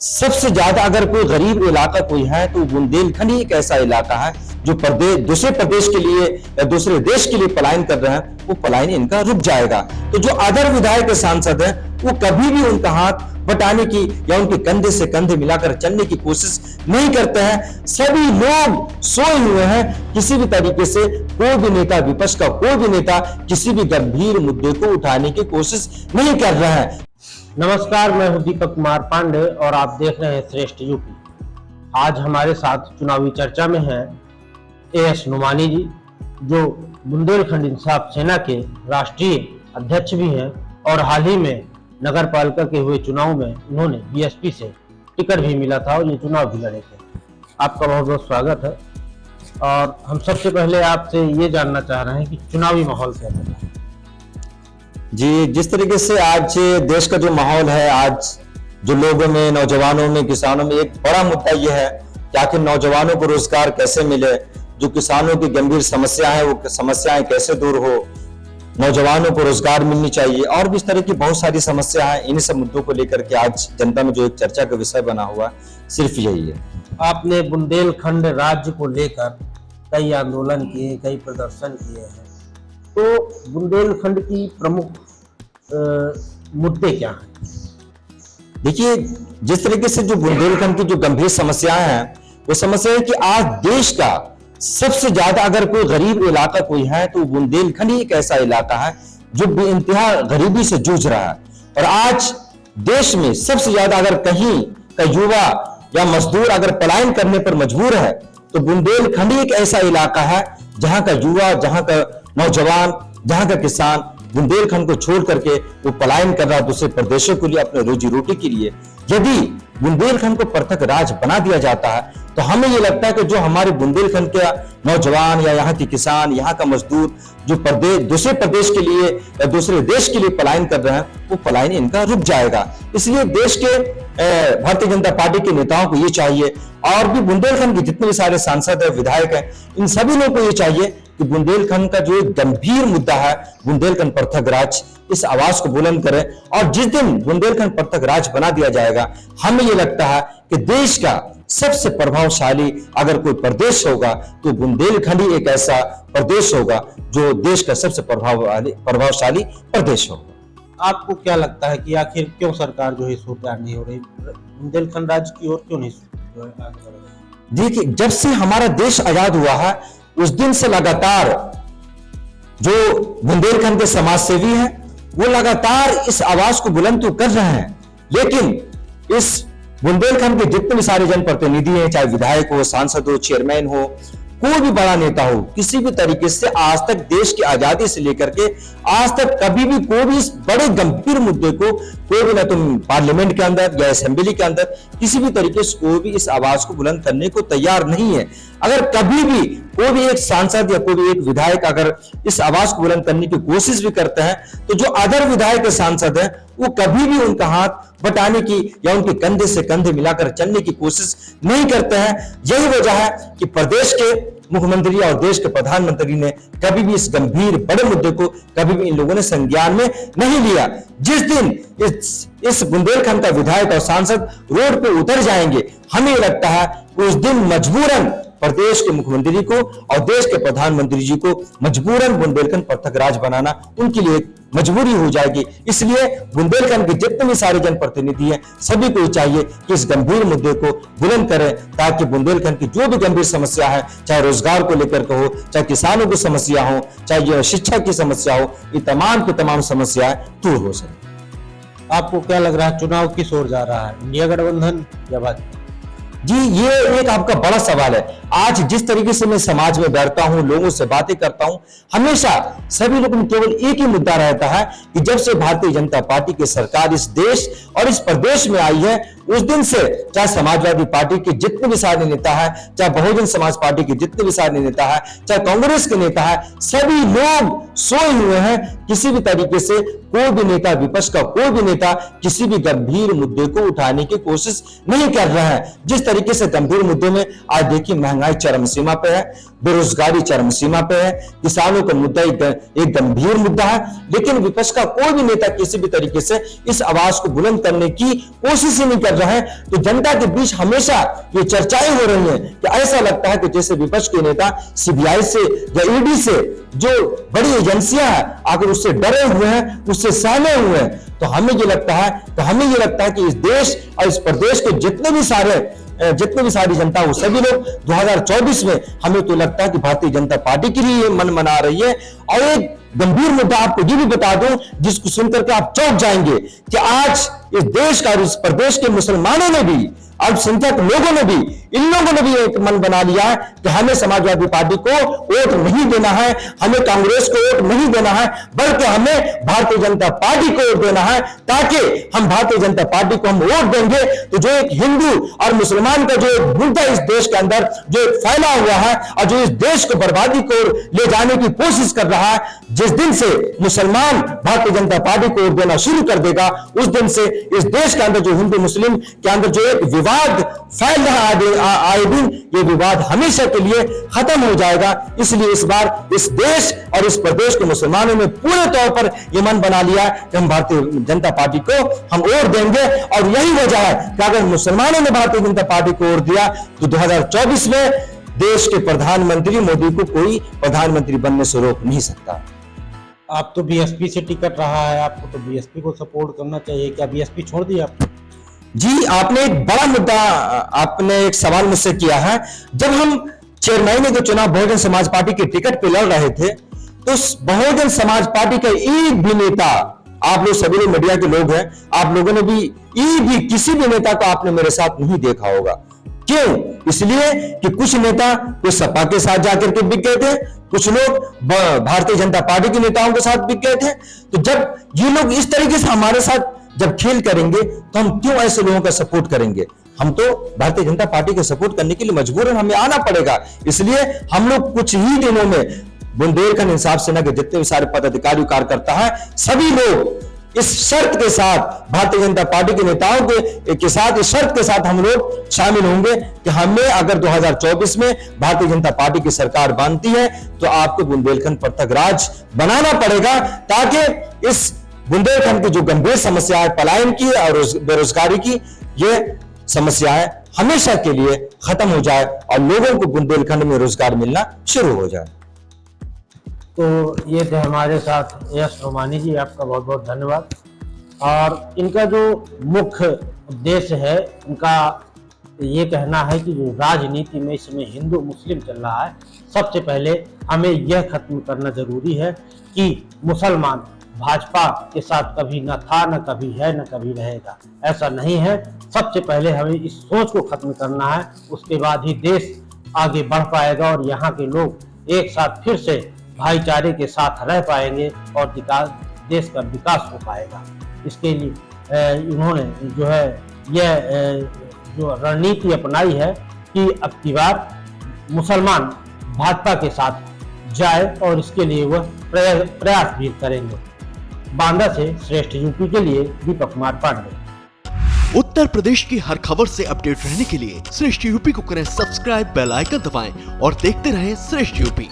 सबसे ज्यादा अगर कोई गरीब इलाका कोई है तो बुंदेलखंड ही एक ऐसा इलाका है जो दूसरे प्रदेश के लिए या दूसरे देश के लिए पलायन कर रहे हैं, वो पलायन इनका रुक जाएगा। तो जो अदर विधायक के सांसद हैं वो कभी भी उनका हाथ बटाने की या उनके कंधे से कंधे मिलाकर चलने की कोशिश नहीं करते हैं। सभी लोग सोए हुए हैं। किसी भी तरीके से कोई भी नेता, विपक्ष का कोई भी नेता किसी भी गंभीर मुद्दे को उठाने की कोशिश नहीं कर रहा है। नमस्कार, मैं हूं दीपक कुमार पांडे और आप देख रहे हैं श्रेष्ठ यूपी। आज हमारे साथ चुनावी चर्चा में हैं एएस नुमानी जी, जो बुंदेलखंड इंसाफ सेना के राष्ट्रीय अध्यक्ष भी हैं और हाल ही में नगर पालिका के हुए चुनाव में उन्होंने बीएसपी से टिकट भी मिला था और ये चुनाव भी लड़े थे। आपका बहुत बहुत स्वागत है। और हम सबसे पहले आपसे ये जानना चाह रहे हैं कि चुनावी माहौल कैसा है। जी, जिस तरीके से आज देश का जो माहौल है, आज जो लोगों में, नौजवानों में, किसानों में एक बड़ा मुद्दा यह है कि आखिर नौजवानों को रोजगार कैसे मिले, जो किसानों की गंभीर समस्या है वो समस्याएं कैसे दूर हो, नौजवानों को रोजगार मिलनी चाहिए और भी इस तरह की बहुत सारी समस्या है। इन्हीं सब मुद्दों को लेकर के आज जनता में जो एक चर्चा का विषय बना हुआ सिर्फ यही है। आपने बुंदेलखंड राज्य को लेकर कई आंदोलन किए, कई प्रदर्शन किए हैं, तो बुंदेलखंड की प्रमुख मुद्दे क्या हैं? देखिए, जिस तरीके से जो बुंदेलखंड की जो गंभीर समस्याएं हैं वो समस्या है कि आज देश का सबसे ज्यादा अगर कोई गरीब इलाका कोई है तो बुंदेलखंड ही एक ऐसा इलाका है जो बेइंतहा गरीबी से जूझ रहा है। और आज देश में सबसे ज्यादा अगर कहीं का युवा या मजदूर अगर पलायन करने पर मजबूर है तो बुंदेलखंड ही एक ऐसा इलाका है जहां का युवा, जहां का नौजवान, जहां का किसान बुंदेलखंड को छोड़ करके वो पलायन कर रहा है दूसरे प्रदेशों के लिए, अपने रोजी रोटी के लिए। यदि बुंदेलखंड को पृथक राज्य बना दिया जाता है तो हमें ये लगता है कि जो हमारे बुंदेलखंड के नौजवान या यहाँ के किसान, यहाँ का मजदूर जो दूसरे प्रदेश के लिए या दूसरे देश के लिए पलायन कर रहे हैं वो पलायन इनका रुक जाएगा। इसलिए देश के भारतीय जनता पार्टी के नेताओं को ये चाहिए और भी बुंदेलखंड के जितने भी सारे सांसद है, विधायक हैं, इन सभी लोगों को ये चाहिए कि बुंदेलखंड का जो एक गंभीर मुद्दा है बुंदेलखंड पृथक राज्य, इस आवाज को बुलंद करें। और जिस दिन बुंदेलखंड पृथक राज्य बना दिया जाएगा हमें यह लगता है कि देश का सबसे प्रभावशाली अगर कोई प्रदेश होगा तो बुंदेलखंड ही एक ऐसा प्रदेश होगा जो देश का सबसे प्रभावशाली प्रदेश होगा। आपको क्या लगता है कि आखिर क्यों सरकार जो है इस ओर तैयार नहीं हो रही, बुंदेलखंड राज्य की ओर क्यों नहीं? देखिए, जब से हमारा देश आजाद हुआ है उस दिन से लगातार जो बुंदेलखंड के समाज सेवी हैं वो लगातार इस आवाज को बुलंद तो कर रहे हैं, लेकिन इस बुंदेलखंड के जितने भी सारे जनप्रतिनिधि हैं, चाहे विधायक हो, सांसद हो, चेयरमैन हो, कोई भी बड़ा नेता हो, किसी भी तरीके से आज तक देश की आजादी से लेकर के आज तक कभी भी कोई भी इस बड़े गंभीर मुद्दे को कोई भी ना तो पार्लियामेंट के अंदर या असेंबली के अंदर किसी भी तरीके से कोई भी इस आवाज को बुलंद करने को तैयार नहीं है। अगर कभी भी कोई भी एक सांसद या कोई भी एक विधायक अगर इस आवाज को बुलंद करने की कोशिश भी करते हैं तो जो अदर विधायक सांसद हैं वो कभी भी उनका हाथ बटाने की या उनके कंधे से कंधे मिलाकर चलने की कोशिश नहीं करते हैं। यही वजह है कि प्रदेश के मुख्यमंत्री और देश के प्रधानमंत्री ने कभी भी इस गंभीर बड़े मुद्दे को कभी भी इन लोगों ने संज्ञान में नहीं लिया। जिस दिन इस बुंदेलखंड का विधायक और सांसद रोड पे उतर जाएंगे हमें लगता है कि उस दिन मजबूरन प्रदेश के मुख्यमंत्री को और देश के प्रधानमंत्री जी को मजबूरन बुंदेलखंड पृथक राज्य बनाना उनके लिए मजबूरी हो जाएगी। इसलिए बुंदेलखंड के जितने भी सारे जनप्रतिनिधि हैं सभी को चाहिए कि इस गंभीर मुद्दे को बुलंद करें ताकि बुंदेलखंड की जो भी गंभीर समस्या है, चाहे रोजगार को लेकर के हो, चाहे किसानों की समस्या हो, चाहे शिक्षा की समस्या हो, ये तमाम की तमाम समस्याएं दूर हो सके। आपको क्या लग रहा है चुनाव किस ओर जा रहा है, इंडिया गठबंधन या भाजपा? जी, ये एक आपका बड़ा सवाल है। आज जिस तरीके से मैं समाज में बैठता हूं, लोगों से बातें करता हूं, हमेशा सभी लोगों में केवल एक ही मुद्दा रहता है कि जब से भारतीय जनता पार्टी की सरकार इस देश और इस प्रदेश में आई है उस दिन से चाहे समाजवादी पार्टी के जितने भी सारे नेता है, चाहे बहुजन समाज पार्टी के जितने भी सारे नेता है, चाहे कांग्रेस के नेता है, सभी लोग सोए हुए हैं। किसी भी तरीके से कोई भी नेता, विपक्ष का कोई भी नेता किसी भी गंभीर मुद्दे को उठाने की कोशिश नहीं कर रहा है। जिस तरीके से गंभीर मुद्दे में आज देखिए महंगाई चरम सीमा पे है, बेरोजगारी चरम सीमा पे है, किसानों का मुद्दा एक गंभीर मुद्दा है, लेकिन विपक्ष का कोई भी नेता किसी भी तरीके से इस आवाज को बुलंद करने की कोशिश ही नहीं कर रहा है। तो जनता के बीच हमेशा ये चर्चाएं हो रही हैं कि ऐसा लगता है कि जैसे विपक्ष के नेता सीबीआई से या ईडी से, जो बड़ी एजेंसियां हैं, आकर उससे डरे हुए हैं, उससे सहमे हुए हैं। तो हमें ये लगता है कि इस देश और इस प्रदेश के जितने भी सारी जनता, वो सभी लोग 2024 में हमें तो लगता है कि भारतीय जनता पार्टी के लिए मन मना रही है। और एक गंभीर मुद्दा आपको ये भी बता दूं, जिसको सुनकर के आप चौंक जाएंगे कि आज इस देश का, इस प्रदेश के मुसलमानों ने भी, अल्पसंख्यक लोगों ने भी, इन लोगों ने भी एक मन बना लिया है कि हमें समाजवादी पार्टी को वोट नहीं देना है, हमें कांग्रेस को वोट नहीं देना है, बल्कि हमें भारतीय जनता पार्टी को वोट देना है। ताकि हम भारतीय जनता पार्टी को हम वोट देंगे तो जो एक हिंदू और मुसलमान का जो एक मुद्दा इस देश के अंदर जो फैला हुआ है और जो इस देश को बर्बादी को ले जाने की कोशिश कर रहा है, जिस दिन से मुसलमान भारतीय जनता पार्टी को वोट देना शुरू कर देगा, उस दिन से इस देश के अंदर जो हिंदू मुस्लिम के अंदर जो एक विवाद फैल रहा है आए दिन, ये विवाद हमेशा के लिए खत्म हो जाएगा। इसलिए इस बार इस देश और इस प्रदेश के मुसलमानों ने पूरे तौर पर यह मन बना लिया कि हम भारतीय जनता पार्टी को हम वोट देंगे। और यही वजह है कि अगर मुसलमानों ने भारतीय जनता पार्टी को वोट दिया तो 2024 में देश के प्रधानमंत्री मोदी को कोई प्रधानमंत्री बनने से रोक नहीं सकता। आप तो बीएसपी से टिकट रहा है, आपको तो बीएसपी को सपोर्ट करना चाहिए। क्या बीएसपी छोड़ दिया आपने? जी, आपने एक बड़ा मुद्दा, आपने एक सवाल मुझसे किया है। जब हम 4 महीने के चुनाव बहुजन समाज पार्टी के टिकट पे लड़ रहे थे, तो बहुजन समाज पार्टी का एक भी नेता, आप लोग सभी लोग मीडिया के लोग हैं, आप लोगों ने भी किसी भी नेता को आपने मेरे साथ नहीं देखा होगा। क्यों? इसलिए कि कुछ नेता कोई सपा के साथ जाकर के बिक गए थे, कुछ लोग भारतीय जनता पार्टी के नेताओं के साथ बिक गए थे। तो जब ये लोग इस तरीके से हमारे साथ जब खेल करेंगे तो हम क्यों ऐसे लोगों का सपोर्ट करेंगे? हम तो भारतीय जनता पार्टी को सपोर्ट करने के लिए मजबूर हैं, हमें आना पड़ेगा। इसलिए हम लोग कुछ ही दिनों में बुंदेलखंड इंसाफ सेना के जितने भी सारे पदाधिकारी कार्यकर्ता है, सभी लोग इस शर्त के साथ भारतीय जनता पार्टी के नेताओं के साथ इस शर्त के साथ हम लोग शामिल होंगे कि हमें अगर 2024 में भारतीय जनता पार्टी की सरकार बनती है तो आपको बुंदेलखंड पृथक राज्य बनाना पड़ेगा, ताकि इस बुंदेलखंड की जो गंभीर समस्या है पलायन की और बेरोजगारी की, ये समस्याएं हमेशा के लिए खत्म हो जाए और लोगों को बुंदेलखंड में रोजगार मिलना शुरू हो जाए। तो ये थे हमारे साथ एस नोमानी जी, आपका बहुत बहुत धन्यवाद। और इनका जो मुख्य उद्देश्य है, उनका ये कहना है कि जो राजनीति में इसमें हिंदू मुस्लिम चल रहा है, सबसे पहले हमें यह खत्म करना जरूरी है कि मुसलमान भाजपा के साथ कभी न था, न कभी है, न कभी रहेगा। ऐसा नहीं है। सबसे पहले हमें इस सोच को खत्म करना है, उसके बाद ही देश आगे बढ़ पाएगा और यहाँ के लोग एक साथ फिर से भाईचारे के साथ रह पाएंगे और देश का विकास हो पाएगा। इसके लिए इन्होंने जो है यह जो रणनीति अपनाई है कि अब की बार मुसलमान भाजपा के साथ जाए और इसके लिए वह प्रयास भी करेंगे। बांदा से श्रेष्ठ यूपी के लिए दीपक कुमार पांडे। उत्तर प्रदेश की हर खबर से अपडेट रहने के लिए श्रेष्ठ यूपी को करें सब्सक्राइब, बेल आइकन दबाएं और देखते रहें श्रेष्ठ यूपी।